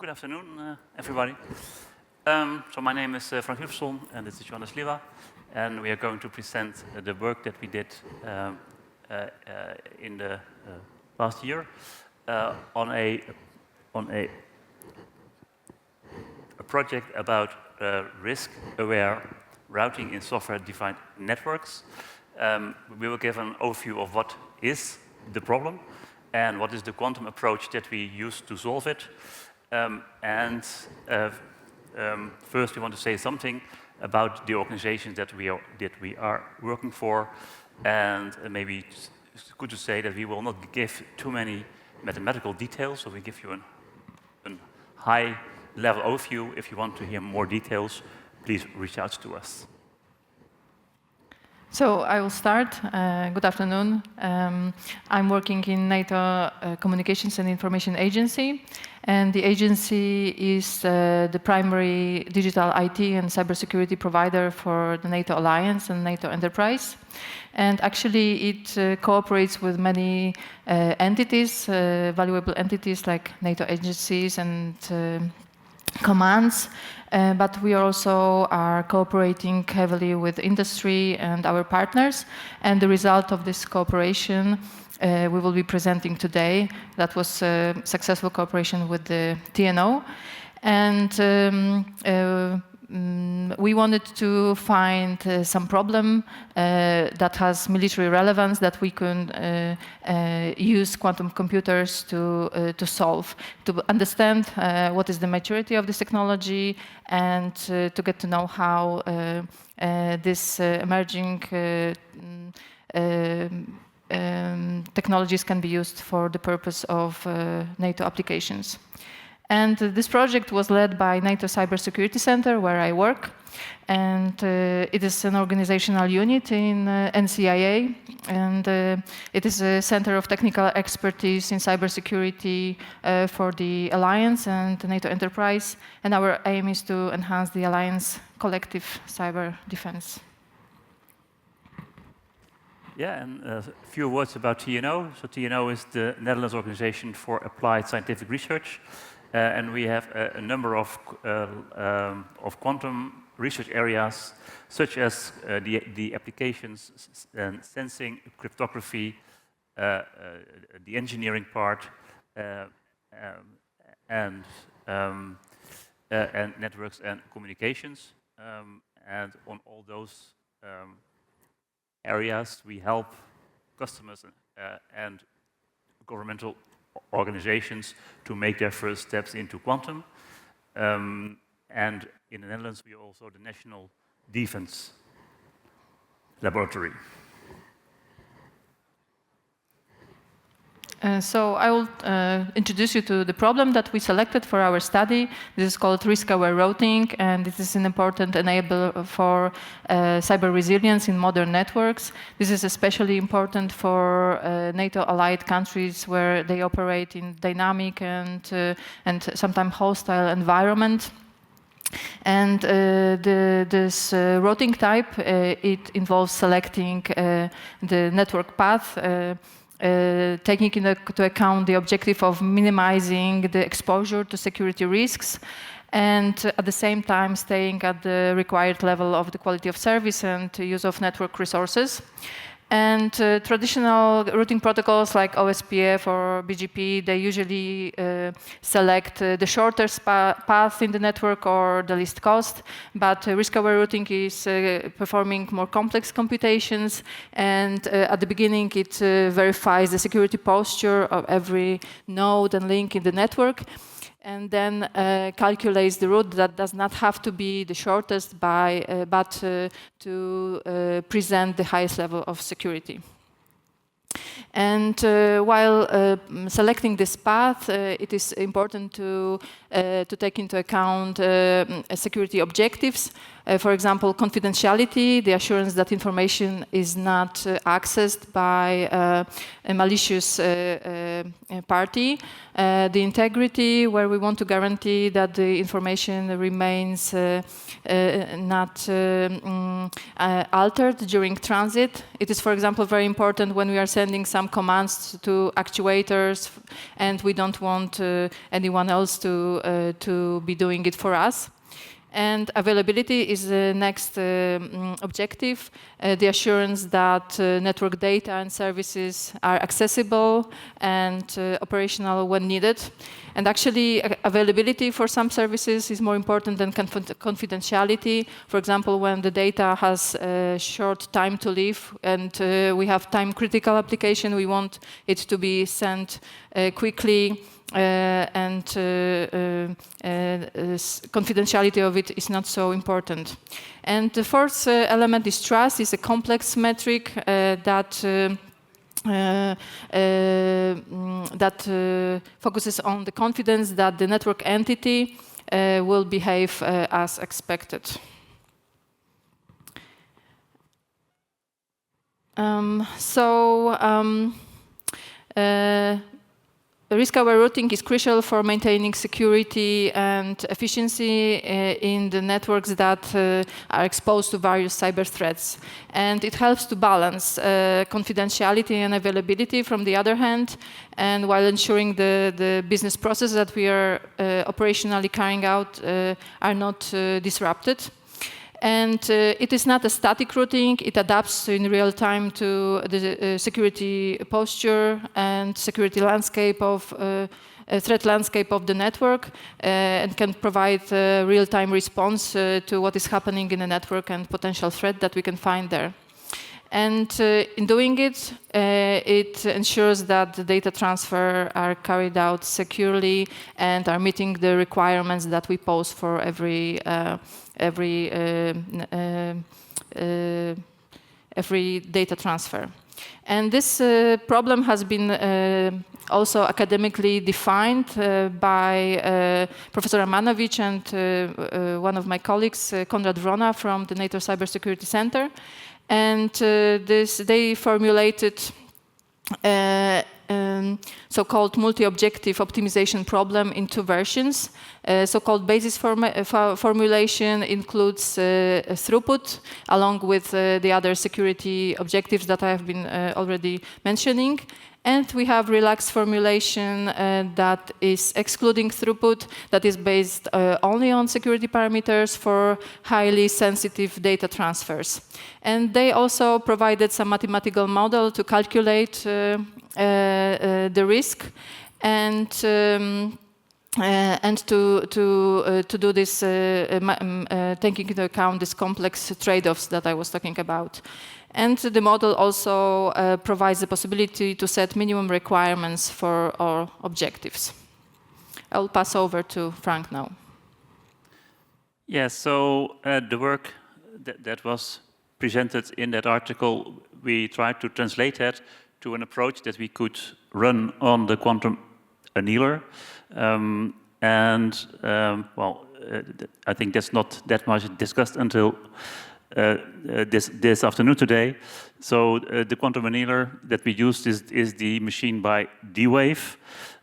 good afternoon, everybody. So my name is Philippson, and this is Joanna Sliwa, and we are going to present the work that we did in the last year on a project about risk-aware routing in software-defined networks. We will give an overview of what is the problem and what is the quantum approach that we use to solve it. First, we want to say something about the organizations that we are working for, and maybe it's good to say that we will not give too many mathematical details, so we give you a high-level overview. If you want to hear more details, please reach out to us. So I will start. Good afternoon. I'm working in NATO Communications and Information Agency, and the agency is the primary digital IT and cybersecurity provider for the NATO Alliance and NATO Enterprise. And actually, it cooperates with many entities, valuable entities like NATO agencies and commands. But we also are cooperating heavily with industry and our partners. And the result of this cooperation we will be presenting today. That was successful cooperation with the TNO. And we wanted to find some problem that has military relevance that we can use quantum computers to solve, to understand what is the maturity of this technology, and to get to know how this emerging technologies can be used for the purpose of NATO applications. And this project was led by NATO Cybersecurity Center, where I work. And it is an organizational unit in NCIA. And it is a center of technical expertise in cybersecurity for the Alliance and the NATO Enterprise. And our aim is to enhance the Alliance collective cyber defense. Yeah, and a few words about TNO. So TNO is the Netherlands Organization for Applied Scientific Research. And we have a number of quantum research areas, such as the applications and sensing, cryptography, the engineering part, and networks and communications. And on all those areas, we help customers and governmental organizations to make their first steps into quantum. And in the Netherlands, we are also the National Defense Laboratory. So I will introduce you to the problem that we selected for our study. This is called risk-aware routing, and this is an important enabler for cyber resilience in modern networks. This is especially important for NATO allied countries where they operate in dynamic and sometimes hostile environment. And this routing type, it involves selecting the network path, taking into account the objective of minimizing the exposure to security risks, and at the same time staying at the required level of the quality of service and use of network resources. And traditional routing protocols like OSPF or BGP, they usually select the shortest path in the network or the least cost. But risk-aware routing is performing more complex computations. And at the beginning, it verifies the security posture of every node and link in the network, and then calculates the route that does not have to be the shortest but to present the highest level of security. And while selecting this path, it is important to take into account security objectives. For example, confidentiality, the assurance that information is not accessed by a malicious party. The integrity, where we want to guarantee that the information remains not altered during transit. It is, for example, very important when we are sending some commands to actuators and we don't want anyone else to be doing it for us. And availability is the next objective, the assurance that network data and services are accessible and operational when needed. And actually, availability for some services is more important than confidentiality. For example, when the data has a short time to live and we have time-critical application, we want it to be sent quickly. And confidentiality of it is not so important. And the fourth element is trust. It's a complex metric that focuses on the confidence that the network entity will behave as expected. Risk-aware routing is crucial for maintaining security and efficiency in the networks that are exposed to various cyber threats. And it helps to balance confidentiality and availability from the other hand, and while ensuring the business processes that we are operationally carrying out are not disrupted. And it is not a static routing. It adapts in real time to the security posture and security landscape of threat landscape of the network, and can provide real-time response to what is happening in the network and potential threat that we can find there. And in doing it, it ensures that the data transfer are carried out securely and are meeting the requirements that we pose for every data transfer. And this problem has been also academically defined by Professor Amanovich and one of my colleagues, Konrad Wrona from the NATO Cybersecurity Center. And they formulated so-called multi-objective optimization problem in two versions. So-called basis formulation includes throughput, along with the other security objectives that I have been already mentioning. And we have relaxed formulation that is excluding throughput, that is based only on security parameters for highly sensitive data transfers. And they also provided some mathematical model to calculate the risk and to do this, taking into account these complex trade-offs that I was talking about. And the model also provides the possibility to set minimum requirements for our objectives. I'll pass over to Frank now. Yes, so the work that was presented in that article, we tried to translate that to an approach that we could run on the quantum annealer. I think that's not that much discussed until this afternoon today. So the quantum annealer that we used is the machine by D-Wave.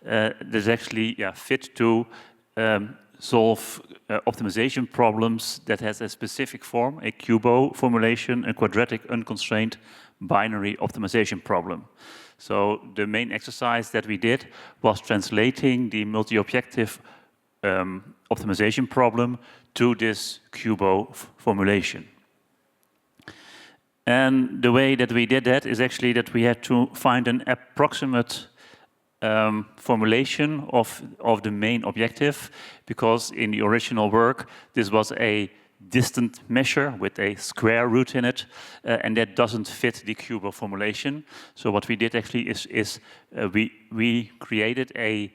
That's actually fit to solve optimization problems that has a specific form, a QUBO formulation, a quadratic unconstrained binary optimization problem. So the main exercise that we did was translating the multi-objective optimization problem to this QUBO formulation. And the way that we did that is actually that we had to find an approximate formulation of the main objective, because in the original work, this was a distant measure with a square root in it, and that doesn't fit the QUBO formulation. So what we did actually is we created an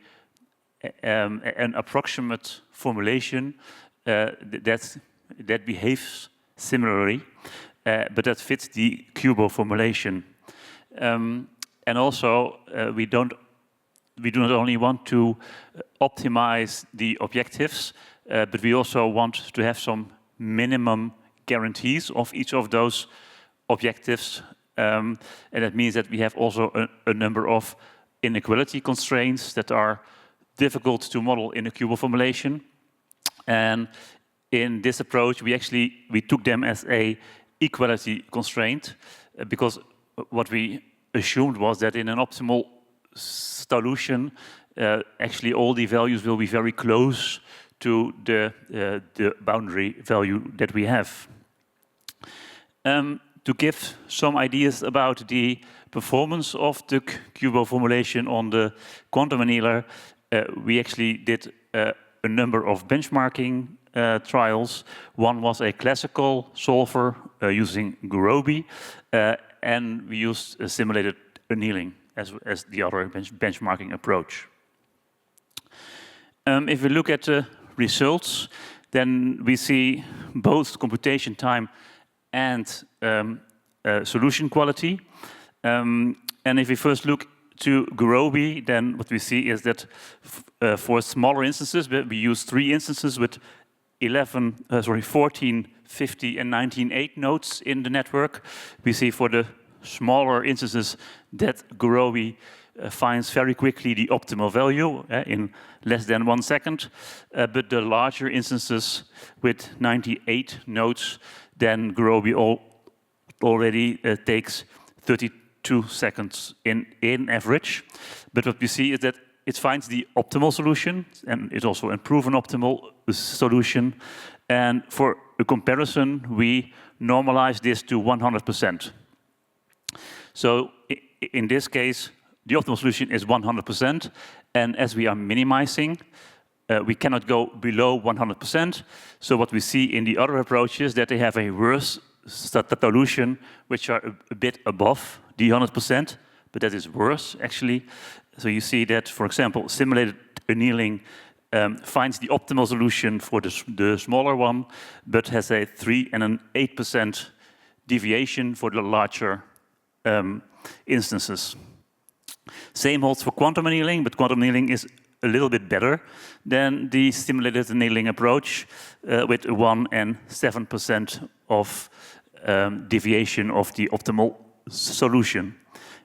approximate formulation that behaves similarly, but that fits the QUBO formulation. And also, we do not only want to optimize the objectives, but we also want to have some minimum guarantees of each of those objectives. And that means that we have also a number of inequality constraints that are difficult to model in a QUBO formulation. And in this approach, we took them as a equality constraint because what we assumed was that in an optimal solution, actually all the values will be very close to the boundary value that we have. To give some ideas about the performance of the QUBO formulation on the quantum annealer, we actually did a number of benchmarking trials. One was a classical solver using QUBO, and we used a simulated annealing as the other benchmarking approach. If we look at the results, then we see both computation time and solution quality. And if we first look to QUBO, then what we see is that for smaller instances, we use 3 instances with 14, 50, and 19.8 nodes in the network. We see for the smaller instances that QUBO finds very quickly the optimal value in less than 1 second. But the larger instances with 98 nodes, then QUBO already takes 32 seconds in average. But what we see is that it finds the optimal solution, and it also improves an optimal solution. And for a comparison, we normalize this to 100%. So in this case, the optimal solution is 100%. And as we are minimizing, we cannot go below 100%. So what we see in the other approaches that they have a worse solution, which are a bit above the 100%, but that is worse, actually. So you see that, for example, simulated annealing finds the optimal solution for the smaller one, but has a 3 and an 8% deviation for the larger instances. Same holds for quantum annealing, but quantum annealing is a little bit better than the simulated annealing approach with 1 and 7% of deviation of the optimal solution.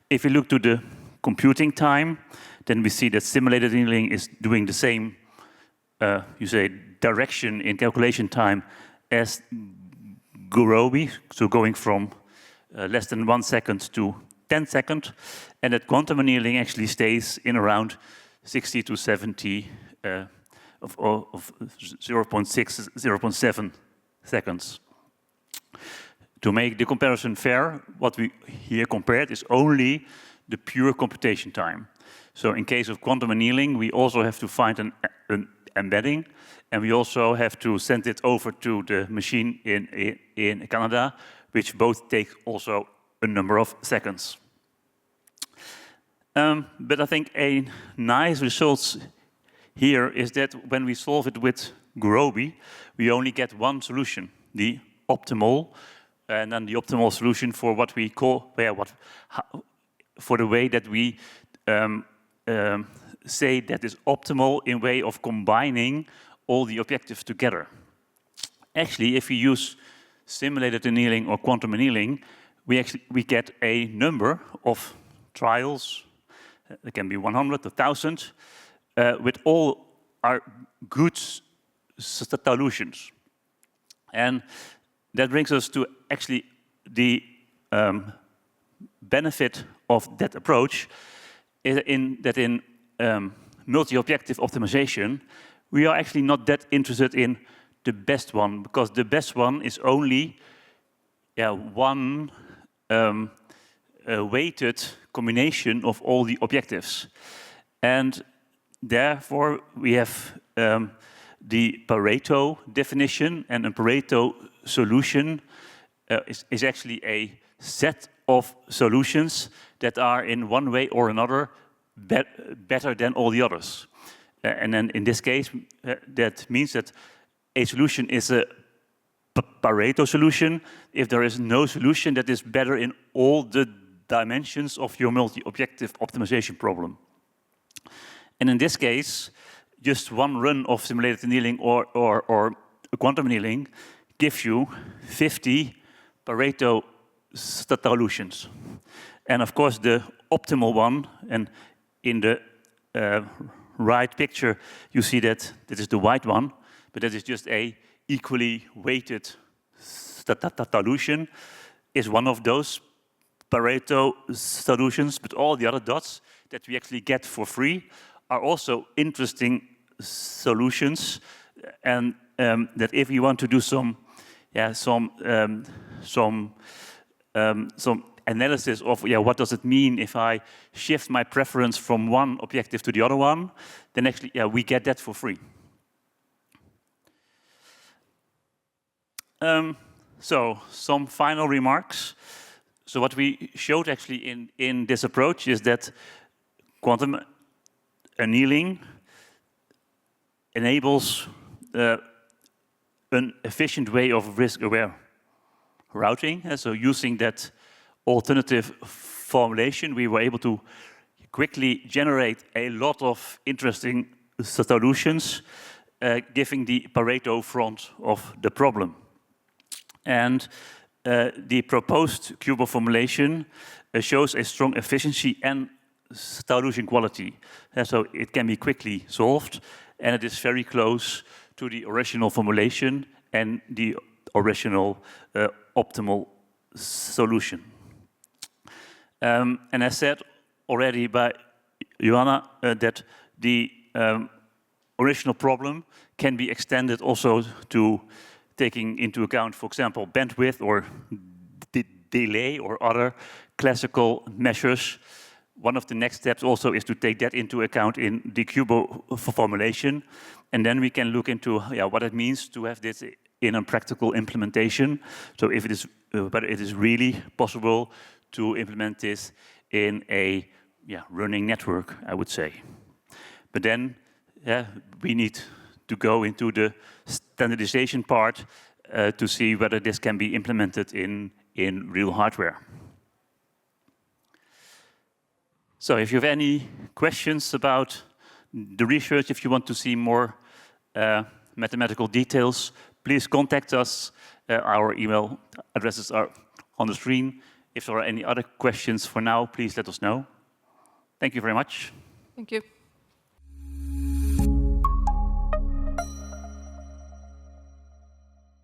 If we look to the computing time, then we see that simulated annealing is doing the same, direction in calculation time as QUBO, so going from less than 1 second to 10 seconds, and that quantum annealing actually stays in around 60 to 70 of 0.6, 0.7 seconds. To make the comparison fair, what we here compared is only the pure computation time. So in case of quantum annealing, we also have to find an embedding, and we also have to send it over to the machine in Canada, which both take also a number of seconds. But I think a nice result here is that when we solve it with QUBO, we only get one solution, the optimal, and then the optimal solution for what we call, for the way that we say that is optimal in way of combining all the objectives together. Actually, if we use simulated annealing or quantum annealing, we get a number of trials. It can be 100, 1,000, with all our good solutions. And that brings us to actually the benefit of that approach, in multi-objective optimization, we are actually not that interested in the best one, because the best one is only one weighted combination of all the objectives. And therefore, we have the Pareto definition, and a Pareto solution is actually a set of solutions that are in one way or another better than all the others. And then in this case, that means that a solution is a Pareto solution if there is no solution that is better in all the dimensions of your multi-objective optimization problem. And in this case, just one run of simulated annealing or quantum annealing gives you 50 Pareto solutions. And of course, the optimal one, and in the right picture, you see that this is the white one, but that is just a equally weighted solution, is one of those Pareto solutions, but all the other dots that we actually get for free are also interesting solutions, and that if you want to do some analysis of what does it mean if I shift my preference from one objective to the other one, then actually we get that for free. So some final remarks. So what we showed actually in this approach is that quantum annealing enables an efficient way of risk-aware routing. And so using that alternative formulation, we were able to quickly generate a lot of interesting solutions, giving the Pareto front of the problem. And the proposed QUBO formulation shows a strong efficiency and solution quality. So it can be quickly solved, and it is very close to the original formulation and the original optimal solution. And as said already by Joanna, that the original problem can be extended also to taking into account, for example, bandwidth or delay or other classical measures. One of the next steps also is to take that into account in the QUBO formulation. And then we can look into what it means to have this in a practical implementation. So if it is, whether it is really possible to implement this in a running network, I would say. But then we need to go into the standardization part to see whether this can be implemented in real hardware. So if you have any questions about the research, if you want to see more mathematical details, please contact us. Our email addresses are on the screen. If there are any other questions for now, please let us know. Thank you very much. Thank you.